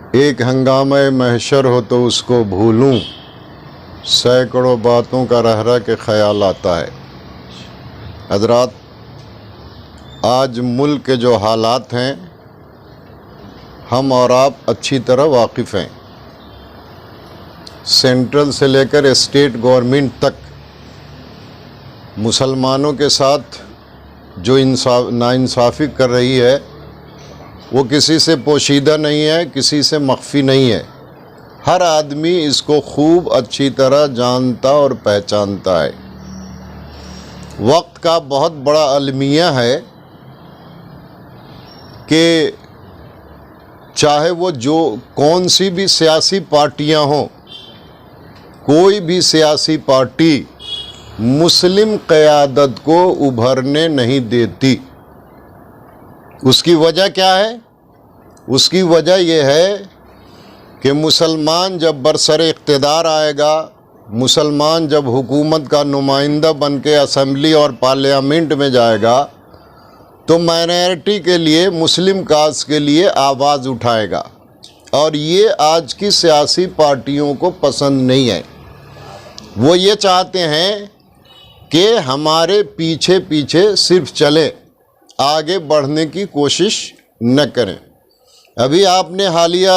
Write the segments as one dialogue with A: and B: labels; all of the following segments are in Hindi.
A: एक हंगामे महशर हो तो उसको भूलूं, सैकड़ों बातों का रह रह के ख्याल आता है। हजरात, आज मुल्क के जो हालात हैं हम और आप अच्छी तरह वाकिफ़ हैं। सेंट्रल से लेकर स्टेट गवर्नमेंट तक मुसलमानों के साथ जो नाइंसाफ़ी कर रही है वो किसी से पोशीदा नहीं है, किसी से मख्फी नहीं है। हर आदमी इसको खूब अच्छी तरह जानता और पहचानता है। वक्त का बहुत बड़ा अलमिया है कि चाहे वो जो कौन सी भी सियासी पार्टियां हों, कोई भी सियासी पार्टी मुस्लिम क़यादत को उभरने नहीं देती। उसकी वजह क्या है? उसकी वजह यह है कि मुसलमान जब बरसर इक़्तिदार आएगा, मुसलमान जब हुकूमत का नुमाइंदा बन के असम्बली और पार्लियामेंट में जाएगा तो माइनॉरिटी के लिए, मुस्लिम कास्ट के लिए आवाज़ उठाएगा। और ये आज की सियासी पार्टियों को पसंद नहीं है। वो ये चाहते हैं कि हमारे पीछे पीछे सिर्फ चले, आगे बढ़ने की कोशिश न करें। अभी आपने हालिया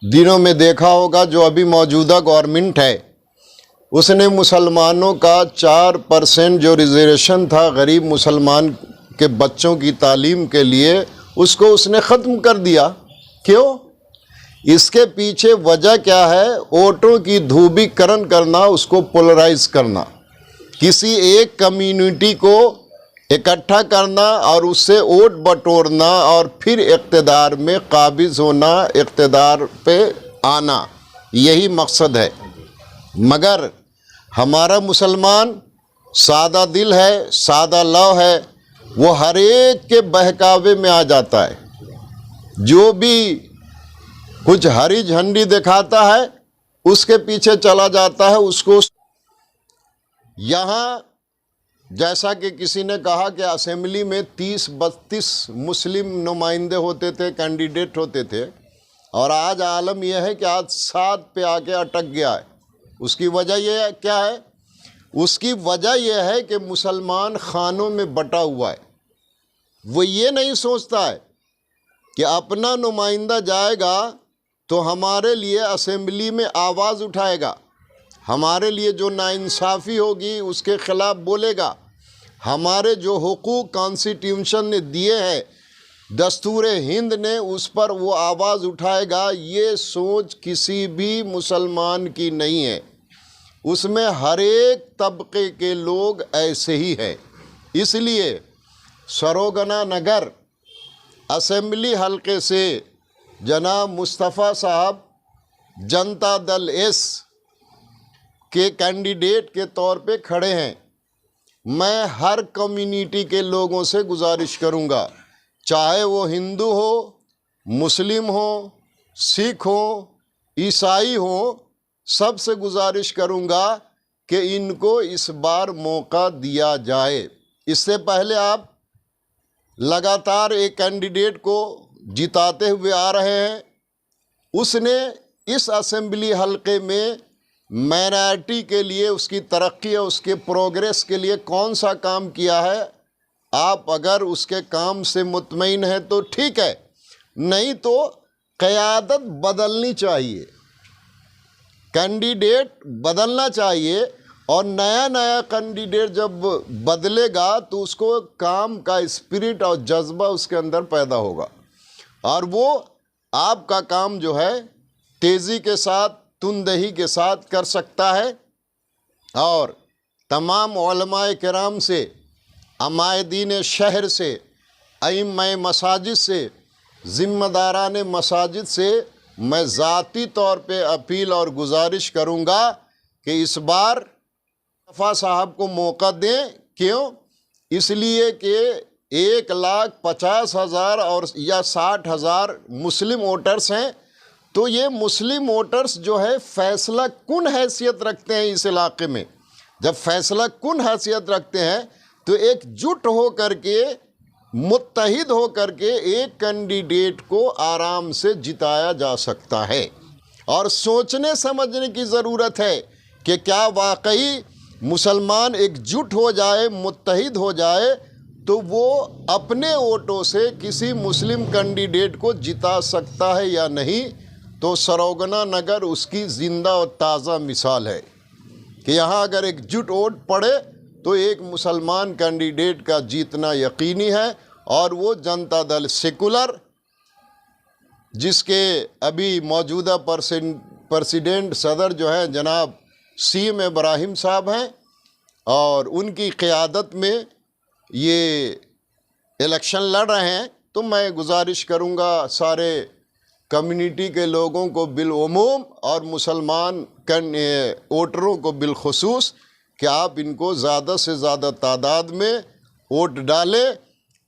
A: दिनों में देखा होगा, जो अभी मौजूदा गवर्नमेंट है उसने मुसलमानों का 4% जो रिजर्वेशन था गरीब मुसलमान के बच्चों की तालीम के लिए, उसको उसने ख़त्म कर दिया। क्यों? इसके पीछे वजह क्या है? वोटों की ध्रुवीकरण करना, उसको पोलराइज करना, किसी एक कम्युनिटी को इकट्ठा करना और उससे वोट बटोरना और फिर इक़्तिदार में काबिज़ होना, इक़्तिदार पे आना, यही मकसद है। मगर हमारा मुसलमान सादा दिल है, सादा लव है, वो हर एक के बहकावे में आ जाता है। जो भी कुछ हरी झंडी दिखाता है उसके पीछे चला जाता है। उसको यहाँ जैसा कि किसी ने कहा कि असेंबली में 30-32 मुस्लिम नुमाइंदे होते थे, कैंडिडेट होते थे, और आज आलम यह है कि आज 7 पे आके अटक गया है। उसकी वजह यह क्या है? उसकी वजह यह है कि मुसलमान खानों में बटा हुआ है। वो ये नहीं सोचता है कि अपना नुमाइंदा जाएगा तो हमारे लिए असेंबली में आवाज़ उठाएगा, हमारे लिए जो नाइंसाफ़ी होगी उसके ख़िलाफ़ बोलेगा, हमारे जो हुकूक कॉन्स्टिट्यूशन ने दिए हैं, दस्तूर हिंद ने, उस पर वो आवाज़ उठाएगा। ये सोच किसी भी मुसलमान की नहीं है। उसमें हर एक तबके के लोग ऐसे ही हैं। इसलिए सरोगना नगर असेंबली हलके से जनाब मुस्तफ़ा साहब जनता दल एस के कैंडिडेट के तौर पे खड़े हैं। मैं हर कम्युनिटी के लोगों से गुजारिश करूंगा, चाहे वो हिंदू हो, मुस्लिम हो, सिख हो, ईसाई हो, सबसे गुजारिश करूंगा कि इनको इस बार मौका दिया जाए। इससे पहले आप लगातार एक कैंडिडेट को जिताते हुए आ रहे हैं। उसने इस असेंबली हलके में माइनॉरिटी के लिए, उसकी तरक्की और उसके प्रोग्रेस के लिए कौन सा काम किया है? आप अगर उसके काम से मुतमईन हैं तो ठीक है, नहीं तो क़यादत बदलनी चाहिए, कैंडिडेट बदलना चाहिए। और नया नया कैंडिडेट जब बदलेगा तो उसको काम का स्पिरिट और जज्बा उसके अंदर पैदा होगा, और वो आपका काम जो है तेज़ी के साथ, तुंदही के साथ कर सकता है। और तमाम उलमाए किराम से, अमायदीन शहर से, अइम्माए मसाजिद से, ज़िम्मेदारान मसाजिद से मैं ज़ाती तौर पे अपील और गुजारिश करूँगा कि इस बार मुस्तफ़ा साहब को मौका दें। क्यों? इसलिए कि 1,50,000 और या 60,000 मुस्लिम वोटर्स हैं। तो ये मुस्लिम वोटर्स जो है फ़ैसला कुन हैसियत रखते हैं इस इलाके में। जब फ़ैसला कुन हैसियत रखते हैं तो एकजुट हो करके मुत्तहिद होकर के एक कैंडिडेट को आराम से जिताया जा सकता है। और सोचने समझने की ज़रूरत है कि क्या वाकई मुसलमान एकजुट हो जाए, मुत्तहिद हो जाए, तो वो अपने वोटों से किसी मुस्लिम कैंडिडेट को जिता सकता है या नहीं। तो सरोगना नगर उसकी ज़िंदा और ताज़ा मिसाल है कि यहाँ अगर एकजुट वोट पड़े तो एक मुसलमान कैंडिडेट का जीतना यकीनी है। और वो जनता दल सेकुलर, जिसके अभी मौजूदा प्रेसिडेंट सदर जो है जनाब सीएम इब्राहिम साहब हैं, और उनकी क़ियादत में ये इलेक्शन लड़ रहे हैं। तो मैं गुजारिश करूँगा सारे कम्युनिटी के लोगों को बिलउमूम और मुसलमान वोटरों को बिलखुसूस कि आप इनको ज़्यादा से ज़्यादा तादाद में वोट डालें।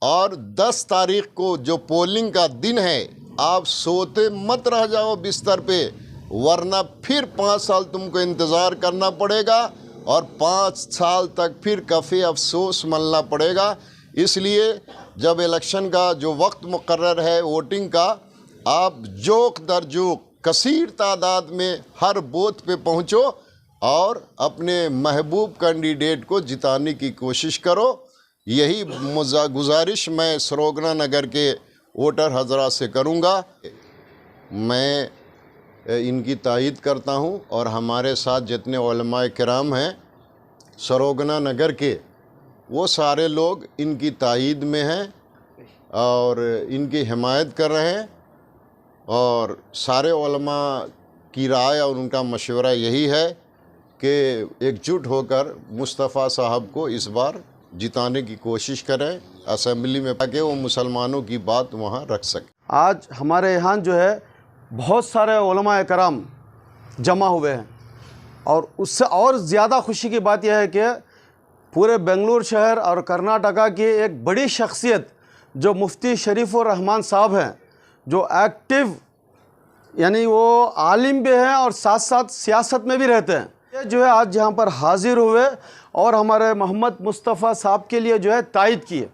A: और 10 तारीख़ को जो पोलिंग का दिन है, आप सोते मत रह जाओ बिस्तर पे, वरना फिर 5 साल तुमको इंतज़ार करना पड़ेगा और 5 साल तक फिर कफ़े अफसोस मलना पड़ेगा। इसलिए जब इलेक्शन का जो वक्त मुकर्रर है वोटिंग का, आप जोक दर जोक कसीर तादाद में हर बूथ पे पहुँचो और अपने महबूब कैंडिडेट को जिताने की कोशिश करो। यही गुजारिश मैं सरोगना नगर के वोटर हजरात से करूँगा। मैं इनकी तायीद करता हूँ और हमारे साथ जितने उलमाए किराम हैं सरोगना नगर के, वो सारे लोग इनकी तायीद में हैं और इनकी हिमायत कर रहे हैं। और सारे उलमा की राय और उनका मशवरा यही है कि एकजुट होकर मुस्तफ़ा साहब को इस बार जिताने की कोशिश करें असेंबली में, ताकि वो मुसलमानों की बात वहाँ रख सकें।
B: आज हमारे यहाँ जो है बहुत सारे उलमा कराम जमा हुए हैं, और उससे और ज़्यादा खुशी की बात यह है कि पूरे बेंगलुरु शहर और कर्नाटका की एक बड़ी शख्सियत जो मुफ्ती शरीफुर रहमान साहब हैं, जो एक्टिव यानी वो आलिम भी हैं और साथ साथ सियासत में भी रहते हैं, ये जो है आज यहाँ पर हाजिर हुए और हमारे मोहम्मद मुस्तफ़ा साहब के लिए जो है तायीद किए।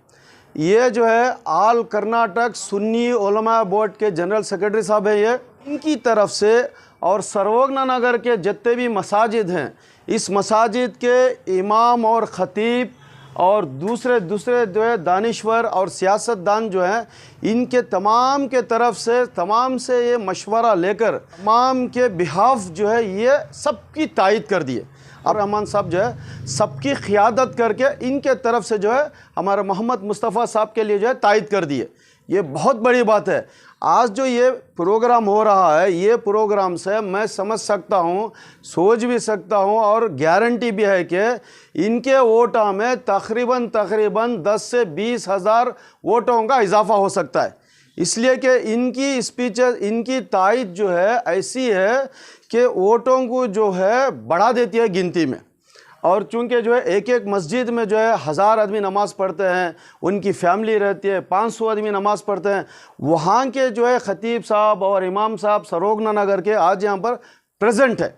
B: ये जो है आल कर्नाटक सुन्नी उलमा बोर्ड के जनरल सेक्रेटरी साहब हैं, ये इनकी तरफ से, और सरोगना नगर के जितने भी मसाजिद हैं, इस मसाजिद के इमाम और ख़तीब और दूसरे जो है दानिश्वर और सियासतदान जो हैं, इनके तमाम के तरफ से तमाम से ये मशवरा लेकर तमाम के बिहाफ जो है ये सबकी तायीद कर दिए। और रहमान साहब जो है सबकी क़ियादत करके इनके तरफ से जो है हमारे मोहम्मद मुस्तफ़ा साहब के लिए जो है तायीद कर दिए। ये बहुत बड़ी बात है। आज जो ये प्रोग्राम हो रहा है, ये प्रोग्राम से मैं समझ सकता हूँ, सोच भी सकता हूँ और गारंटी भी है कि इनके वोटा में तकरीबन 10 से 20 हज़ार वोटों का इजाफा हो सकता है। इसलिए कि इनकी स्पीचेस, इनकी तायीद जो है ऐसी है कि वोटों को जो है बढ़ा देती है गिनती में। और चूंकि जो है एक एक मस्जिद में जो है 1000 आदमी नमाज़ पढ़ते हैं, उनकी फैमिली रहती है, 500 आदमी नमाज़ पढ़ते हैं, वहाँ के जो है ख़तीब साहब और इमाम साहब सरोगना नगर के आज यहाँ पर प्रेजेंट है।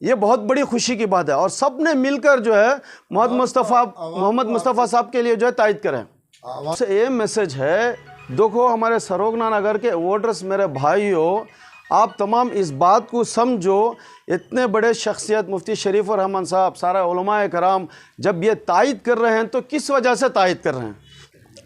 B: ये बहुत बड़ी खुशी की बात है। और सब ने मिलकर जो है मोहम्मद मुस्तफ़ा साहब के लिए जो है तायीद करें। से ये मैसेज है, देखो हमारे सरोगना नगर के वोटर्स, मेरे भाइयों, आप तमाम इस बात को समझो, इतने बड़े शख्सियत मुफ्ती शरीफुर रहमान साहब, सारा उलमाए कराम जब ये तायीद कर रहे हैं तो किस वजह से तायीद कर रहे हैं?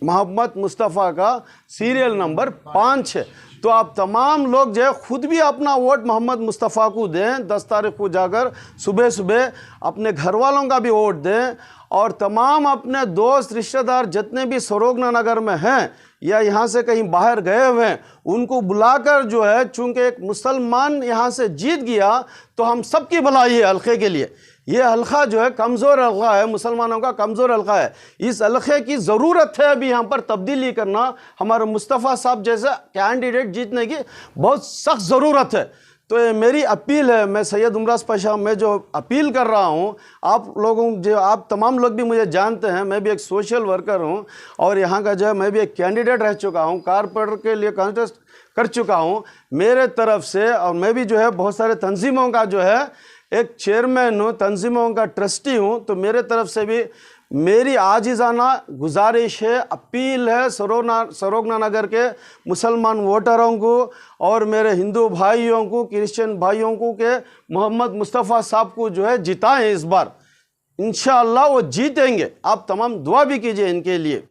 B: मोहम्मद मुस्तफ़ा का सीरियल नंबर 5 है। तो आप तमाम लोग जो है ख़ुद भी अपना वोट मोहम्मद मुस्तफ़ा को दें। 10 तारीख़ को जाकर सुबह सुबह अपने घर वालों का भी वोट दें, और तमाम अपने दोस्त रिश्तेदार जितने भी सरोगना नगर में हैं या यहाँ से कहीं बाहर गए हुए हैं, उनको बुलाकर जो है, चूँकि एक मुसलमान यहाँ से जीत गया तो हम सबकी भलाई है हल्के के लिए। ये हल्का जो है कमज़ोर हल्का है, मुसलमानों का कमज़ोर हल्का है। इस हल्के की ज़रूरत है अभी यहाँ पर तब्दीली करना। हमारे मुस्तफ़ा साहब जैसे कैंडिडेट जीतने की बहुत सख्त ज़रूरत है। तो ये मेरी अपील है, मैं सैयद उमराज पाशा में जो अपील कर रहा हूँ, आप लोगों जो आप तमाम लोग भी मुझे जानते हैं, मैं भी एक सोशल वर्कर हूँ और यहाँ का जो है मैं भी एक कैंडिडेट रह चुका हूँ, कारपोरेटर के लिए कॉन्टेस्ट कर चुका हूँ। मेरे तरफ से, और मैं भी जो है बहुत सारे तंजीमों का जो है एक चेयरमैन हूँ, तंजीमों का ट्रस्टी हूँ, तो मेरे तरफ से भी मेरी आजिज़ाना गुजारिश है, अपील है सरोगना नगर के मुसलमान वोटरों को और मेरे हिंदू भाइयों को, क्रिश्चियन भाइयों को कि मोहम्मद मुस्तफ़ा साहब को जो है जिताएं इस बार। इंशाअल्लाह वो जीतेंगे। आप तमाम दुआ भी कीजिए इनके लिए।